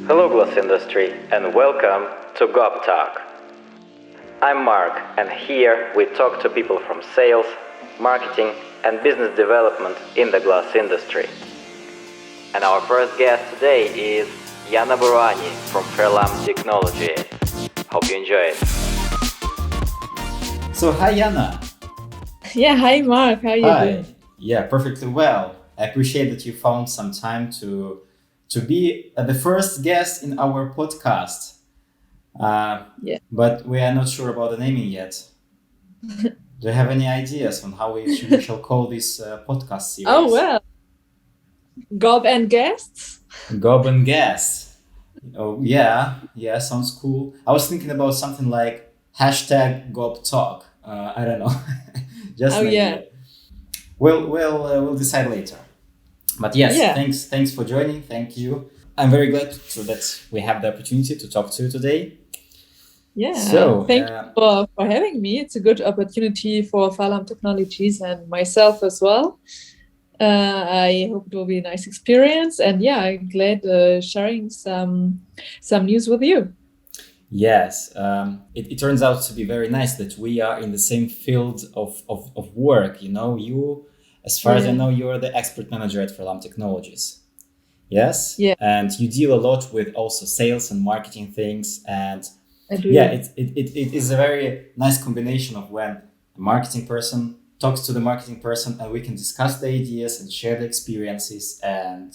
Hello glass industry and welcome to GOB Talk. I'm Mark and here we talk to people from sales, marketing and business development in the glass industry. And our first guest today is Jana Baruani from Ferlam Technologies. Hope you enjoy it. So hi Jana. Yeah, hi Mark, how are you doing? Yeah, perfectly well. I appreciate that you found some time to be the first guest in our podcast. Yeah. But we are not sure about the naming yet. Do you have any ideas on how we shall call this podcast series? Oh, well, GOB and guests? GOB and guests. Oh, yeah, sounds cool. I was thinking about something like hashtag GOB Talk. I don't know. Just an idea. We'll decide later. But yes, thanks for joining. Thank you. I'm very glad that we have the opportunity to talk to you today. Yeah, so, thank you for having me. It's a good opportunity for Ferlam Technologies and myself as well. I hope it will be a nice experience. And yeah, I'm glad sharing some news with you. Yes, it turns out to be very nice that we are in the same field of work. You know, as far as I know, you're the expert manager at Ferlam Technologies. Yes? Yeah. And you deal a lot with also sales and marketing things. And I do. Yeah, it is a very nice combination of when a marketing person talks to the marketing person and we can discuss the ideas and share the experiences and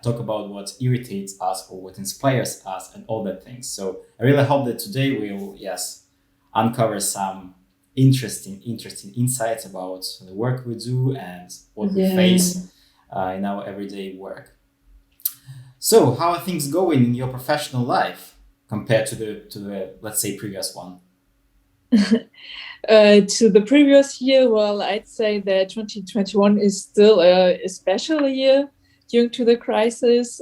talk about what irritates us or what inspires us and all that things. So I really hope that today we'll, uncover some interesting insights about the work we do and what we face in our everyday work. So how are things going in your professional life compared to the let's say previous one? To the previous year, well, I'd say that 2021 is still a special year due to the crisis,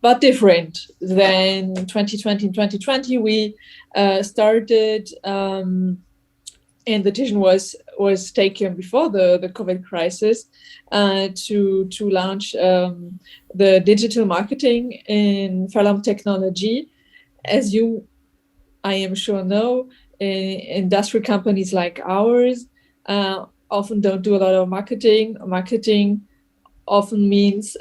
but different than 2020. In 2020, we started, and the decision was taken before the COVID crisis to launch the digital marketing in Ferlam Technology. As you, I am sure, know, industry companies like ours often don't do a lot of marketing. Marketing often means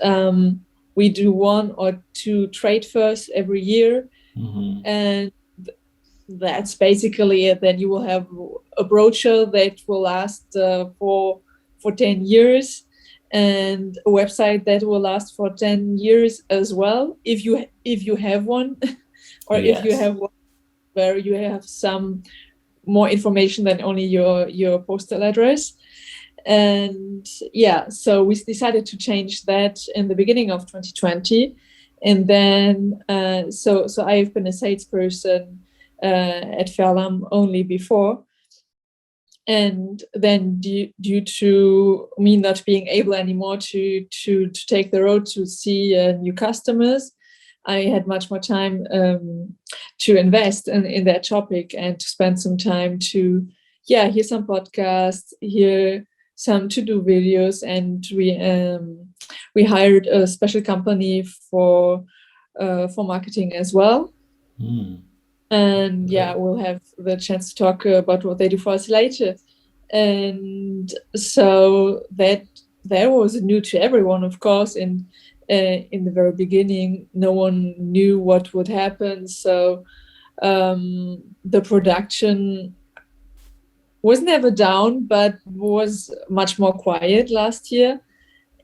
we do 1 or 2 trade fairs every year. Mm-hmm. And that's basically it. Then you will have a brochure that will last for 10 years and a website that will last for 10 years as well, if you have one, or if you have one where you have some more information than only your postal address. And so we decided to change that in the beginning of 2020. And then, so I've been a salesperson at Ferlam only before. And then due to me not being able anymore to take the road to see new customers, I had much more time to invest in that topic and to spend some time to hear some podcasts, hear some to-do videos, and we hired a special company for marketing as well. And we'll have the chance to talk about what they do for us later. And so that was new to everyone, of course. And in the very beginning, no one knew what would happen. So the production was never down, but was much more quiet last year.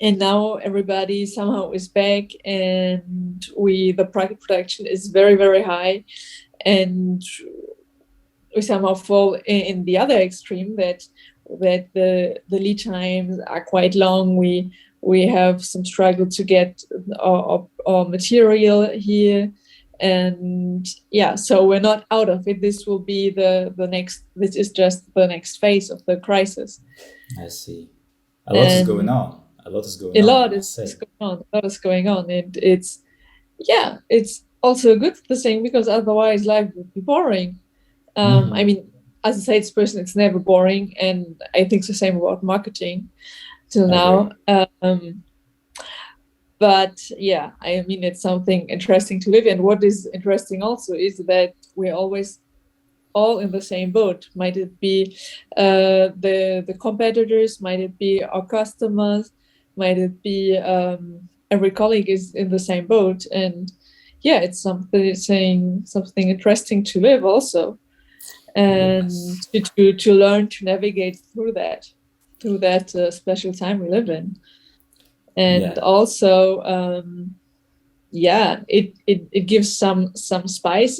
And now everybody somehow is back, and the production is very, very high. And we somehow fall in the other extreme that the lead times are quite long. We have some struggle to get our material here, and so we're not out of it. This will be the next. This is just the next phase of the crisis. I see. A lot is going on, and it's also a good thing, because otherwise life would be boring. I mean, as a salesperson, it's never boring, and I think the same about marketing till now. But yeah, I mean, it's something interesting to live in. What is interesting also is that we're always all in the same boat. Might it be the competitors? Might it be our customers? Might it be every colleague is in the same boat? And yeah, it's something interesting to live also, and Yes. to learn to navigate through that special time we live in. And Yeah. also yeah, it gives some spice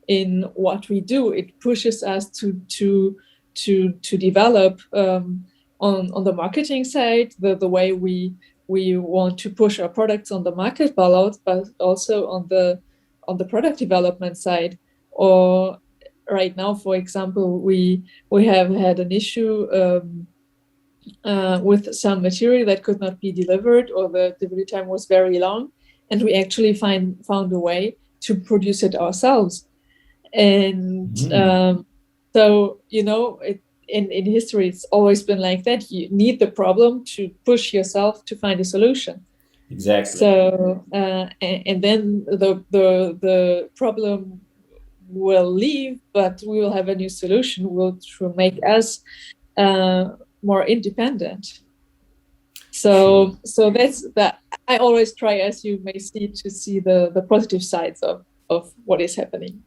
in what we do. It pushes us to develop on the marketing side, the way we want to push our products on the market, but also on the product development side. Or right now, for example, we have had an issue with some material that could not be delivered, or the delivery time was very long, and we actually found a way to produce it ourselves. And Mm, so in history it's always been like that. You need the problem to push yourself to find a solution. exactly. So and then the problem will leave, but we will have a new solution which will make us uh, more independent. True. So that's that. I always try, as you may see, to see the positive sides of what is happening.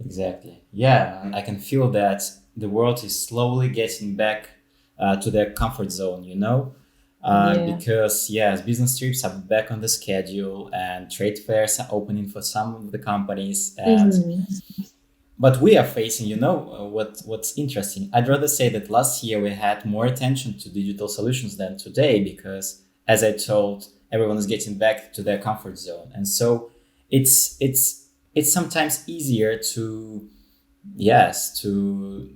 Exactly. Yeah, and I can feel that the world is slowly getting back to their comfort zone, Yeah. because, yes, business trips are back on the schedule and trade fairs are opening for some of the companies. Mhm. But we are facing, what's interesting. I'd rather say that last year we had more attention to digital solutions than today because, as I told, everyone is getting back to their comfort zone. And so it's sometimes easier to yes to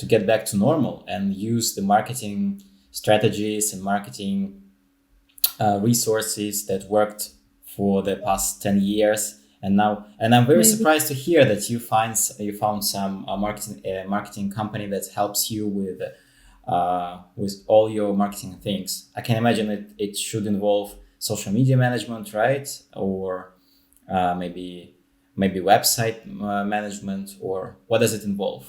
get back to normal and use the marketing strategies and marketing resources that worked for the past 10 years. And I'm very Maybe. surprised to hear that you found some marketing company that helps you with all your marketing things. I can imagine it should involve social media management, right? Or maybe website management, or what does it involve?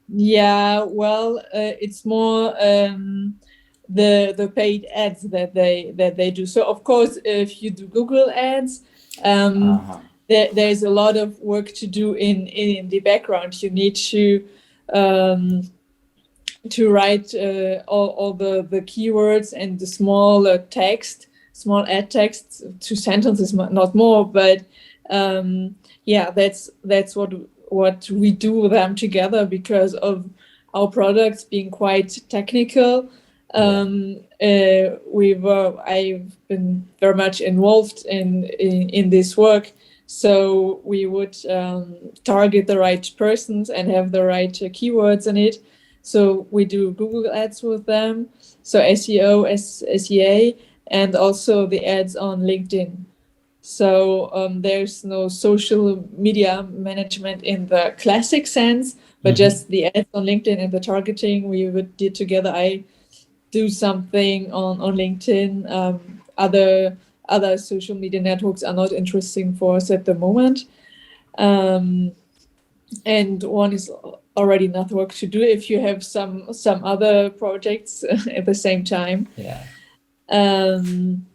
Yeah. Well, it's more the paid ads that they do. So of course, if you do Google ads, Uh-huh. there's a lot of work to do in the background. You need um, to write all the keywords and the small small ad text, 2 sentences, not more. But yeah, that's what we do with them together, because of our products being quite technical. Yeah. I've been very much involved in this work. So we would target the right persons and have the right keywords in it. So we do Google ads with them, so SEO, SEA, and also the ads on LinkedIn. So there's no social media management in the classic sense, but Mm-hmm. just the ads on LinkedIn and the targeting we would do together. I do something on LinkedIn. Other social media networks are not interesting for us at the moment. Um, and one is already enough work to do if you have some other projects at the same time. Yeah. Um,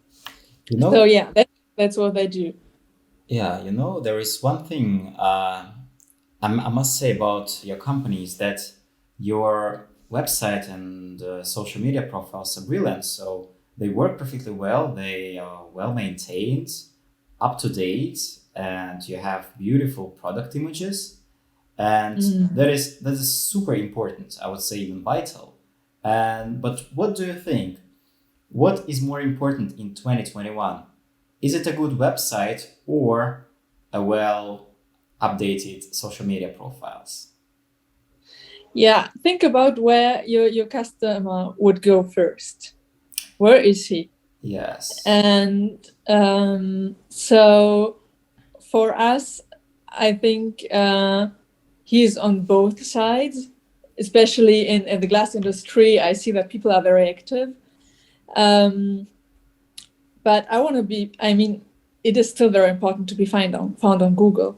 You so know, yeah, that's what I do. yeah, there is one thing I must say about your company is that your website and social media profiles are brilliant. So they work perfectly well. They are well maintained, up to date, and you have beautiful product images. And Mm. that is super important. I would say even vital. And but what do you think? What is more important in 2021? Is it a good website or a well updated social media profiles? Yeah, think about where your customer would go first. Where is he? Yes. And so for us, I think he's on both sides, especially in the glass industry. I see that people are very active. Um, but I want to be. I mean, it is still very important to be found on Google.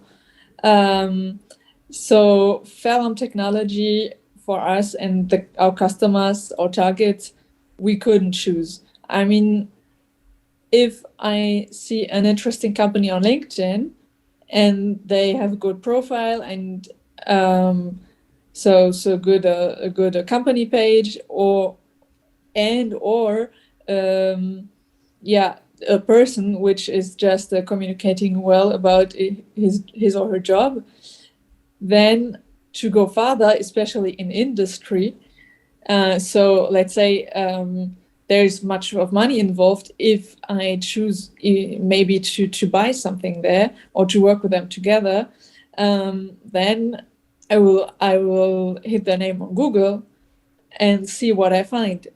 So Ferlam Technology for us and our customers or targets, we couldn't choose. I mean, if I see an interesting company on LinkedIn and they have a good profile and so good a good company page or a person which is just communicating well about his or her job, then to go further, especially in industry. So let's say there's much of money involved. If I choose maybe to buy something there or to work with them together, then I will hit their name on Google and see what I find.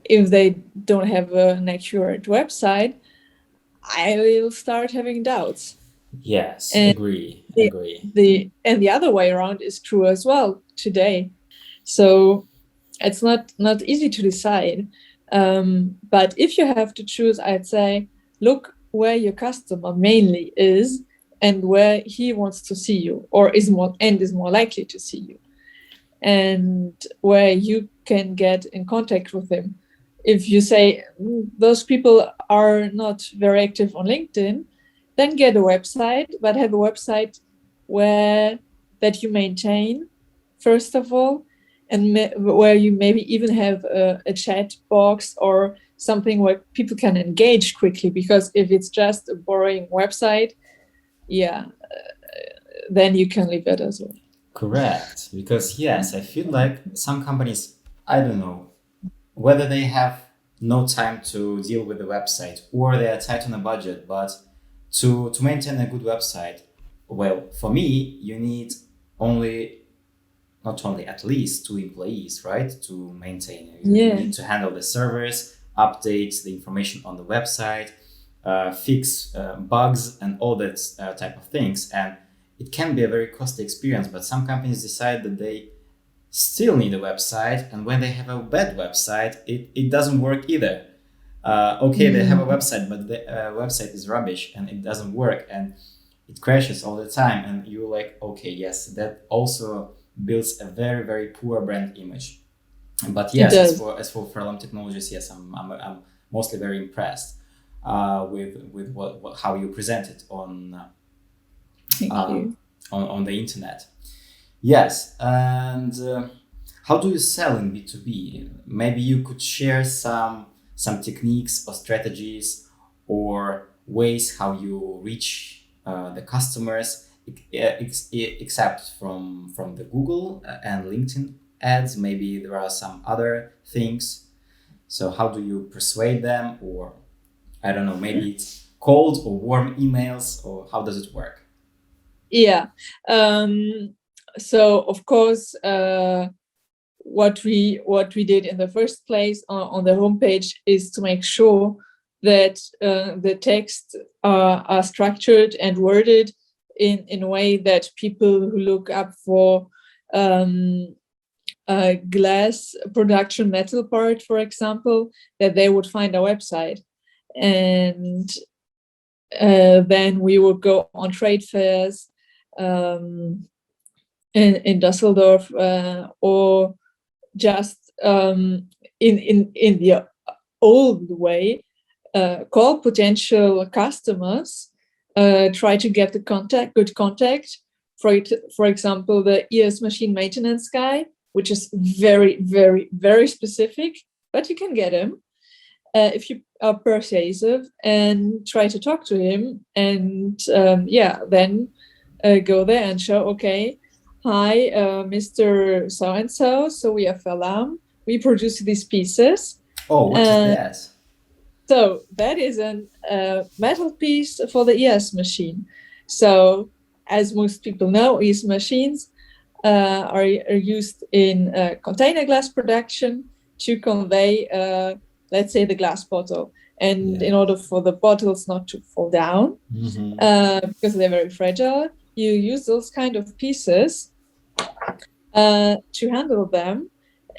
If they don't have an accurate website, I will start having doubts. Yes, And agree. the other way around is true as well today. So it's not easy to decide. But if you have to choose, I'd say look where your customer mainly is and where he wants to see you or is more likely to see you, and where you can get in contact with him. If you say those people are not very active on LinkedIn, then get a website, but have a website that you maintain, first of all, and where you maybe even have a chat box or something where people can engage quickly. Because if it's just a boring website, then you can leave it as well. Correct. Because yes, I feel like some companies, I don't know, whether they have no time to deal with the website or they are tight on a budget, but to maintain a good website, well, for me, you need not only at least 2 employees, right, to maintain it. You need to handle the servers, update the information on the website, fix bugs and all that type of things. And it can be a very costly experience, but some companies decide that they still need a website, and when they have a bad website, it doesn't work either. They have a website, but the website is rubbish and it doesn't work and it crashes all the time, and you're like, okay, yes, that also builds a very, very poor brand image. But yes, as for Ferlam Technologies, yes, I'm mostly very impressed with what how you present it on the internet. Yes, and how do you sell in B2B? Maybe you could share some techniques or strategies or ways how you reach the customers, except from the Google and LinkedIn ads. Maybe there are some other things. So how do you persuade them, or I don't know, maybe it's cold or warm emails, or how does it work? Yeah. So of course, what we did in the first place on the homepage is to make sure that the texts are structured and worded in a way that people who look up for glass production metal part, for example, that they would find our website. And then we would go on trade fairs in Düsseldorf or just in the old way, call potential customers, try to get good contact. For example, the ES machine maintenance guy, which is very, very, very specific, but you can get him if you are persuasive and try to talk to him, and then go there and show, okay, hi, Mr. So-and-so, so we are Ferlam, we produce these pieces. Oh, what is that? So that is a metal piece for the ES machine. So as most people know, ES machines are used in container glass production to convey, let's say, the glass bottle. And in order for the bottles not to fall down, because they're very fragile, you use those kind of pieces to handle them.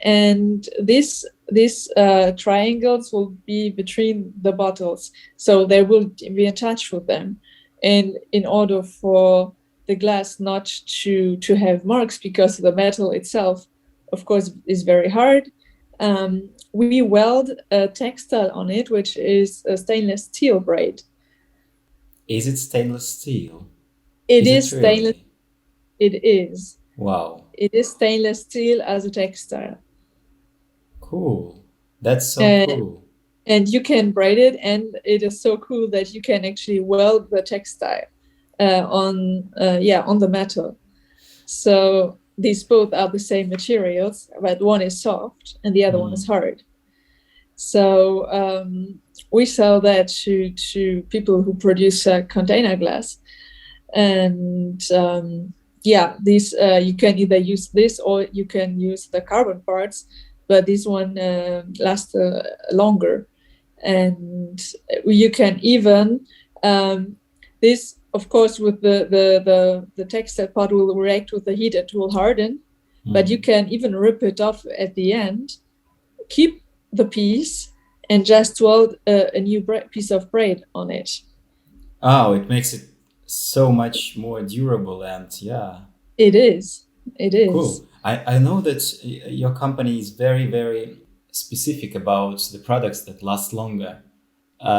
And this these triangles will be between the bottles, so they will be attached with them. And in order for the glass not to have marks, because the metal itself, of course, is very hard, we weld a textile on it, which is a stainless steel braid. Is it stainless steel? It Is is it stainless. really? It is. Wow. It is stainless steel as a textile. Cool. That's so And cool. and you can braid it, and it is so cool that you can actually weld the textile on the metal. So these both are the same materials, but one is soft and the other one is hard. So we sell that to people who produce container glass, and these you can either use this or you can use the carbon parts, but this one lasts longer. And you can even this, of course, with the textile part will react with the heat, it will harden, but you can even rip it off at the end, keep the piece, and just weld a new piece of braid on it. Oh, it makes it so much more durable, and yeah. It is. Cool. I know that your company is very, very specific about the products that last longer.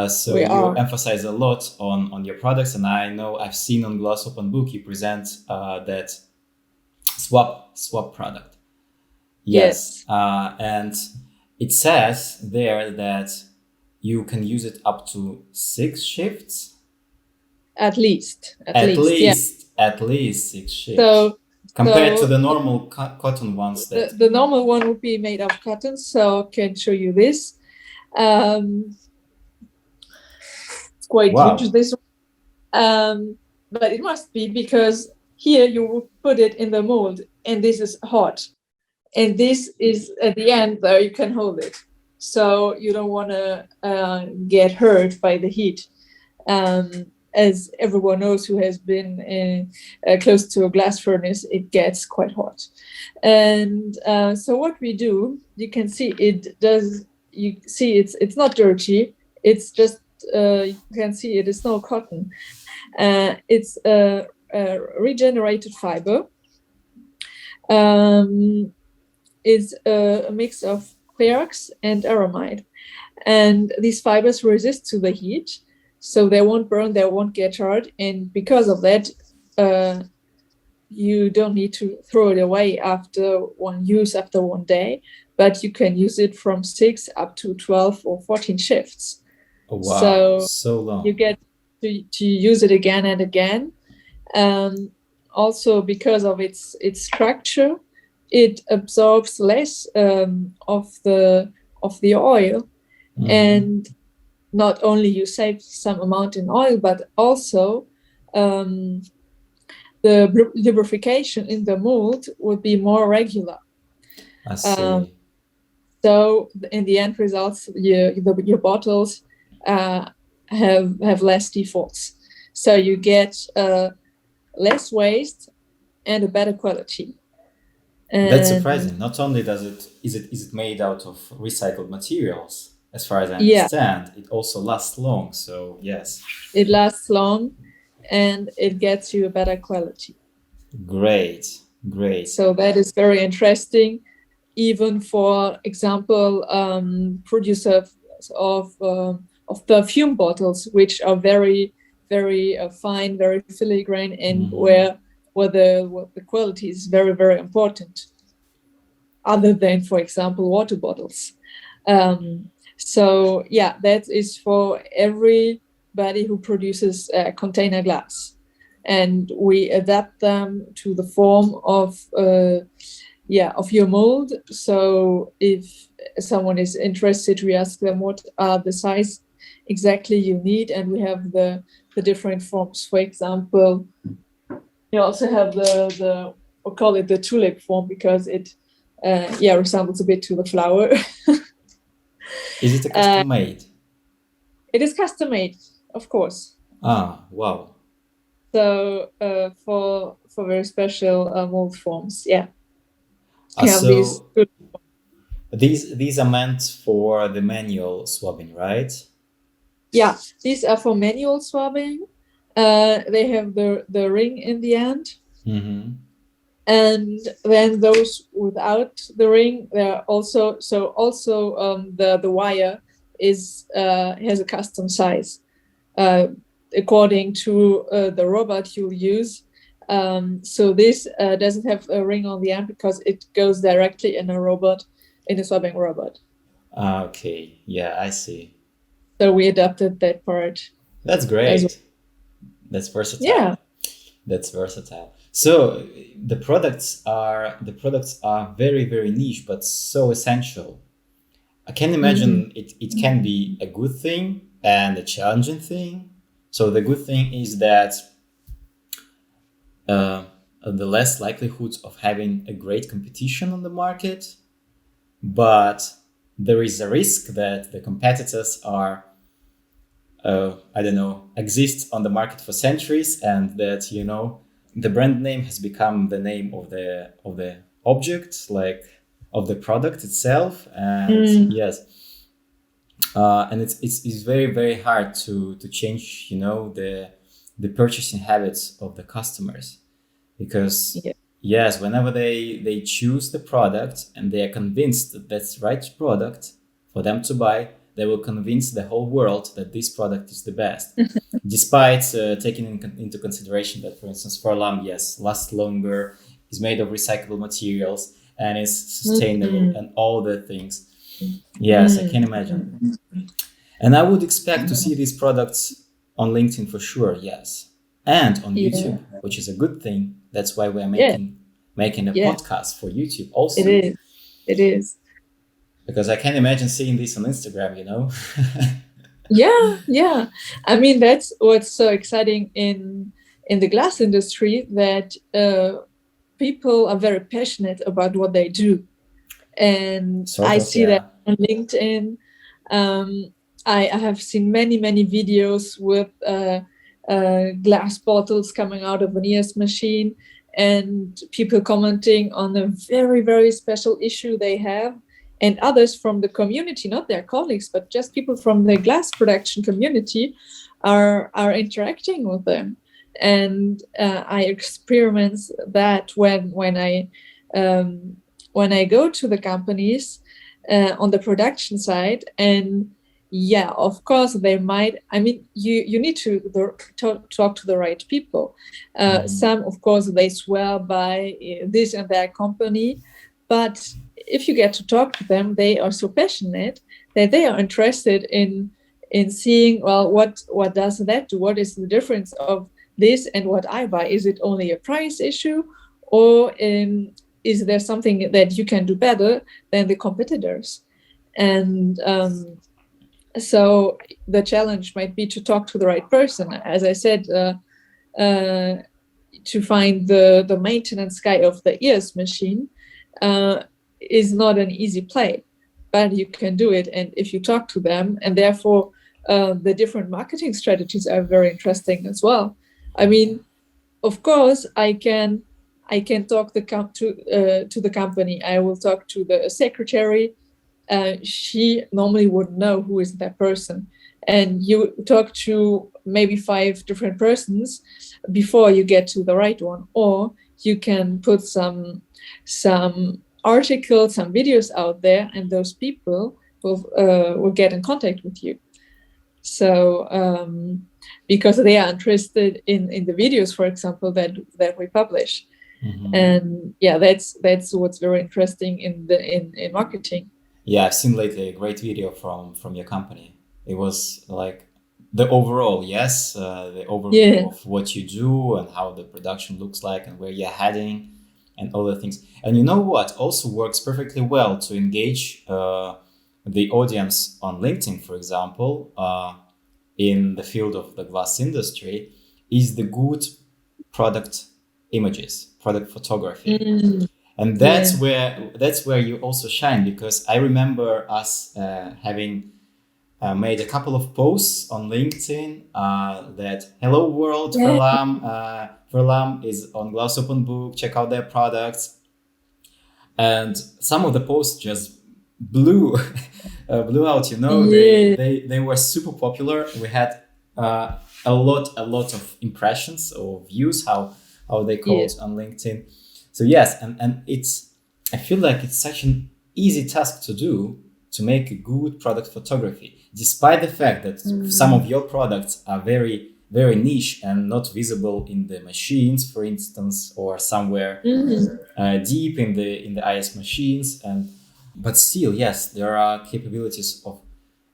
So you emphasize a lot on your products, and I know I've seen on Glass Open Book you present that swab product. Yes. And it says there that you can use it up to 6 shifts. At least. At least 6 shifts. So compared to the normal cotton ones. The normal one would be made of cotton, so I can show you this. It's quite huge, this one. But it must be, because here you will put it in the mold, and this is hot. And this is at the end, though, you can hold it. So you don't want to get hurt by the heat. As everyone knows who has been close to a glass furnace, it gets quite hot. And so what we do, you can see it does, you see it's not dirty, it's just, you can see it is no cotton. It's a regenerated fiber. It's a mix of quartz and aramid. And these fibers resist to the heat, so they won't burn, they won't get charred, and because of that, you don't need to throw it away after one use, after one day, but you can use it from 6 up to 12 or 14 shifts. Oh, wow, so long. You get to use it again and again. Also, because of its structure, it absorbs less of the oil, and not only you save some amount in oil, but also the lubrication in the mold would be more regular. I see. So in the end results, your bottles have less defaults. So you get less waste and a better quality. And that's surprising. Not only is it made out of recycled materials, as far as I understand, it also lasts long. So yes, it lasts long, and it gets you a better quality. Great. So that is very interesting, even for example, producers of perfume bottles, which are very, very fine, very filigrane, and where the quality is very, very important, other than, for example, water bottles. So yeah, that is for everybody who produces container glass, and we adapt them to the form of your mold. So if someone is interested, we ask them what are the size exactly you need, and we have the different forms. For example, you also have the we'll call it the tulip form, because it resembles a bit to the flower. Is it a custom made? It is custom made, of course. Ah, wow. So for very special mold forms, So These are meant for the manual swabbing, right? Yeah, these are for manual swabbing. They have the ring in the end. Mm-hmm. And then those without the ring, they're also the wire is has a custom size according to the robot you'll use. So this doesn't have a ring on the end because it goes directly in a robot, in a swabbing robot. Okay, yeah, I see. So we adapted that part. That's great. That's versatile. Yeah. That's versatile. So the products are very, very niche, but so essential. I can imagine it can be a good thing and a challenging thing. So the good thing is that the less likelihood of having a great competition on the market, but there is a risk that the competitors are I don't know, exist on the market for centuries, and that the brand name has become the name of the object, like of the product itself, and yes, and it's very, very hard to change the purchasing habits of the customers, because yes, whenever they choose the product and they are convinced that that's the right product for them to buy, they will convince the whole world that this product is the best, despite taking into consideration that, for instance, Ferlam, yes, lasts longer, is made of recyclable materials, and is sustainable, and all the things. Yes, I can imagine. And I would expect to see these products on LinkedIn for sure, yes, and on YouTube, which is a good thing. That's why we're making a podcast for YouTube also. It is. Because I can't imagine seeing this on Instagram, Yeah. I mean, that's what's so exciting in the glass industry, that people are very passionate about what they do. And I see that on LinkedIn. I have seen many videos with glass bottles coming out of an ES machine, and people commenting on a very, very special issue they have. And others from the community, not their colleagues, but just people from the glass production community, are interacting with them. And I experiment that when I go to the companies on the production side. And yeah, of course, they might. I mean, you need to talk to the right people. Some, of course, they swear by this and that company, but if you get to talk to them, they are so passionate that they are interested in seeing, well, what does that do? What is the difference of this and what I buy? Is it only a price issue, or is there something that you can do better than the competitors? And so the challenge might be to talk to the right person. As I said, to find the maintenance guy of the ES machine is not an easy play, but you can do it. And if you talk to them, and therefore the different marketing strategies are very interesting as well. I mean, of course, I can talk to the company. I will talk to the secretary. She normally would know who is that person, and you talk to maybe 5 different persons before you get to the right one. Or you can put some articles, some videos out there, and those people will get in contact with you. So because they are interested in the videos, for example, that we publish. And yeah, that's what's very interesting in marketing. Yeah, I've seen lately a great video from your company. It was like the overall, the overview of what you do and how the production looks like and where you're heading and all the things. And you know what also works perfectly well to engage the audience on LinkedIn, for example, in the field of the glass industry, is the good product images, product photography. And that's where you also shine, because I remember us having made a couple of posts on LinkedIn that hello world, Ferlam is on Glass Open Book, check out their products. And some of the posts just blew blew out. Yeah. They were super popular. We had a lot of impressions or views, how they call Yeah. it on LinkedIn. So yes, and it's, I feel like it's such an easy task to do, to make a good product photography, despite the fact that some of your products are very very niche and not visible in the machines, for instance, or somewhere deep in the IS machines. And but still, yes, there are capabilities of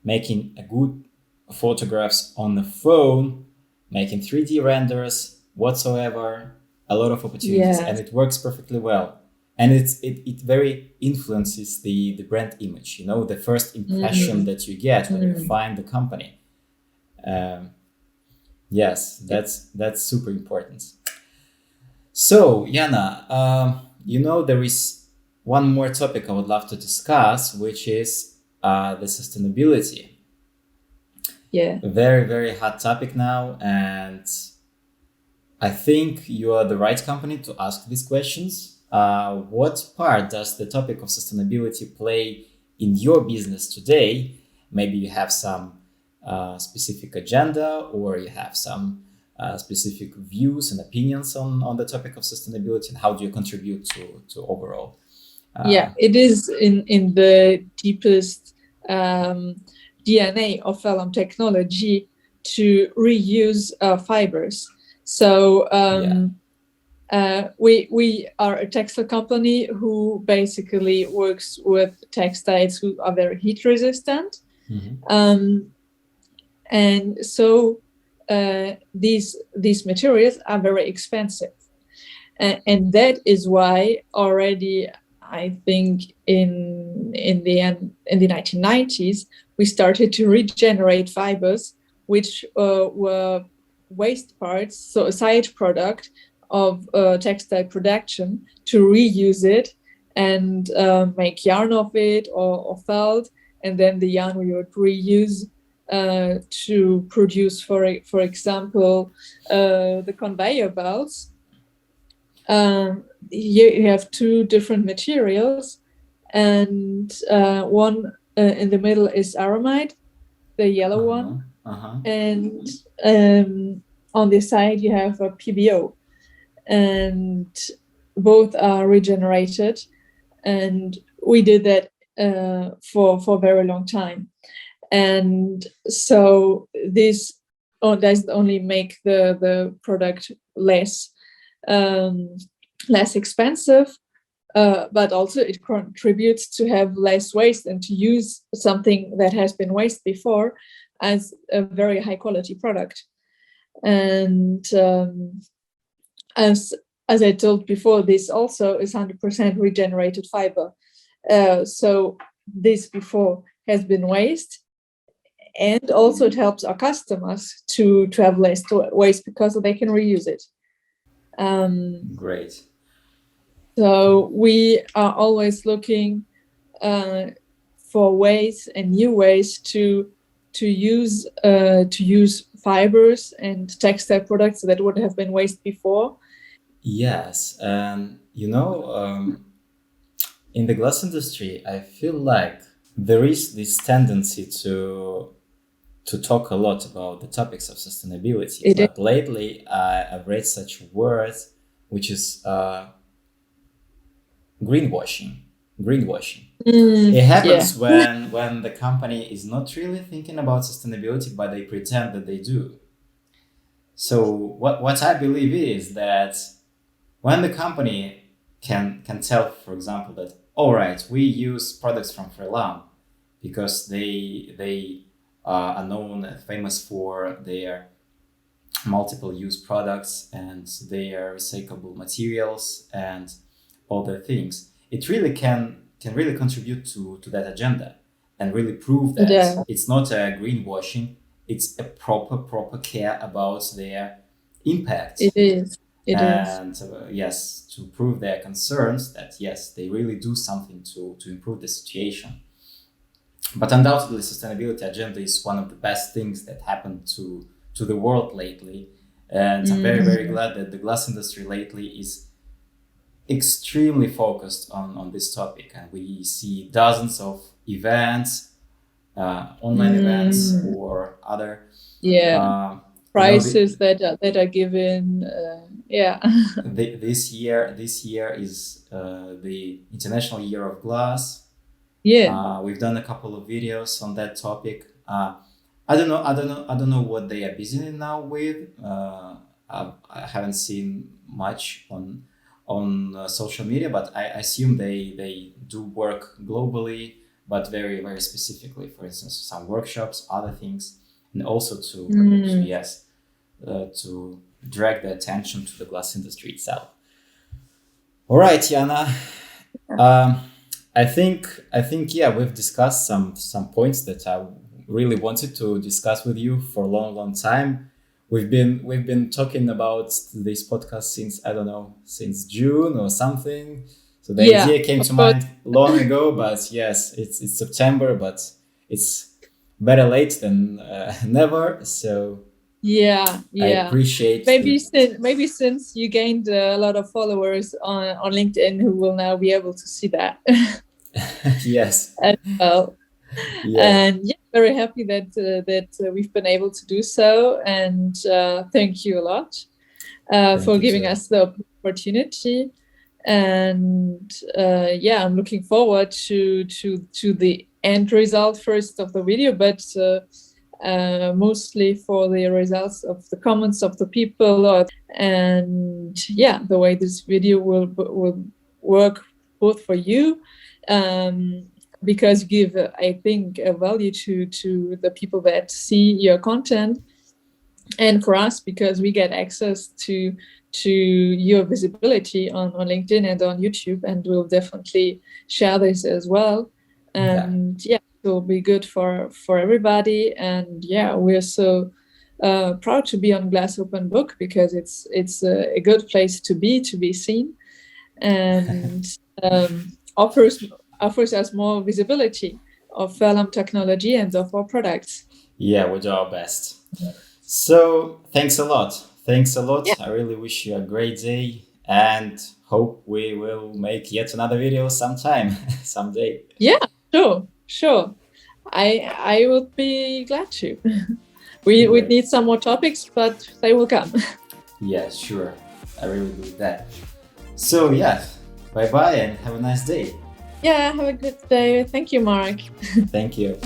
making a good photographs on the phone, making 3D renders whatsoever, a lot of opportunities, and Yes. it works perfectly well. And it very influences the brand image, the first impression that you get when you find the company. Um, yes, that's super important. So, Jana, there is one more topic I would love to discuss, which is the sustainability. Yeah. A very, very hot topic now. And I think you are the right company to ask these questions. What part does the topic of sustainability play in your business today? Maybe you have some specific agenda, or you have some specific views and opinions on the topic of sustainability, and how do you contribute to overall? Yeah, it is in the deepest DNA of Ferlam Technology to reuse fibers. So we are a textile company who basically works with textiles who are very heat resistant. And so these materials are very expensive. And that is why already, I think in the 1990s, we started to regenerate fibers, which were waste parts, so a side product of textile production, to reuse it and make yarn of it, or felt, and then the yarn we would reuse to produce, for example, the conveyor belts. Here you have two different materials, and one in the middle is aramid, the yellow one, and on the side you have a PBO, and both are regenerated, and we did that for a very long time. And so this doesn't only make the product less expensive, but also it contributes to have less waste and to use something that has been waste before as a very high quality product. And as I told before, this also is 100% regenerated fiber. So this before has been waste, and also it helps our customers to have less waste because they can reuse it. Great. So we are always looking for ways and new ways to use fibers and textile products that would have been waste before. Yes, and in the glass industry, I feel like there is this tendency to talk a lot about the topics of sustainability. But lately, I've read such a word, which is greenwashing. It happens when the company is not really thinking about sustainability, but they pretend that they do. So what I believe is that when the company can tell, for example, that all right, we use products from Ferlam because they are known and famous for their multiple use products and their recyclable materials and all the things, it really can really contribute to that agenda and really prove that it's not a greenwashing, it's a proper care about their impact. It is. Yes, to prove their concerns that yes, they really do something to improve the situation. But undoubtedly, sustainability agenda is one of the best things that happened to the world lately. And I'm very, very glad that the glass industry lately is extremely focused on this topic. And we see dozens of events, online events, or other prices that are given. This year is the International Year of Glass. We've done a couple of videos on that topic. I don't know what they are busy now with. I haven't seen much on social media, but I assume they do work globally, but very, very specifically. For instance, some workshops, other things, and also to drag the attention to the glass industry itself. All right, Jana. I think we've discussed some points that I really wanted to discuss with you for a long time. We've been talking about this podcast since June or something. So the idea came to mind long ago, but yes, it's September, but it's better late than never. So I appreciate maybe since you gained a lot of followers on LinkedIn who will now be able to see that. Yes. As well. And very happy that we've been able to do so, and thank you a lot for giving us the opportunity. And I'm looking forward to the end result first of the video, but mostly for the results of the comments of the people, and the way this video will work both for you, because you give, I think, a value to the people that see your content, and for us because we get access to your visibility on LinkedIn and on YouTube, and we'll definitely share this as well. And it will be good for everybody. And we're so proud to be on Glass Open Book, because it's a good place to be seen, and offers us more visibility of Ferlam Technology and of our products. Yeah, we do our best. So thanks a lot. I really wish you a great day, and hope we will make yet another video someday. Yeah, sure. I would be glad to. We need some more topics, but they will come. Yeah, sure. I really believe that. So bye-bye and have a nice day. Yeah, have a good day. Thank you, Mark. Thank you.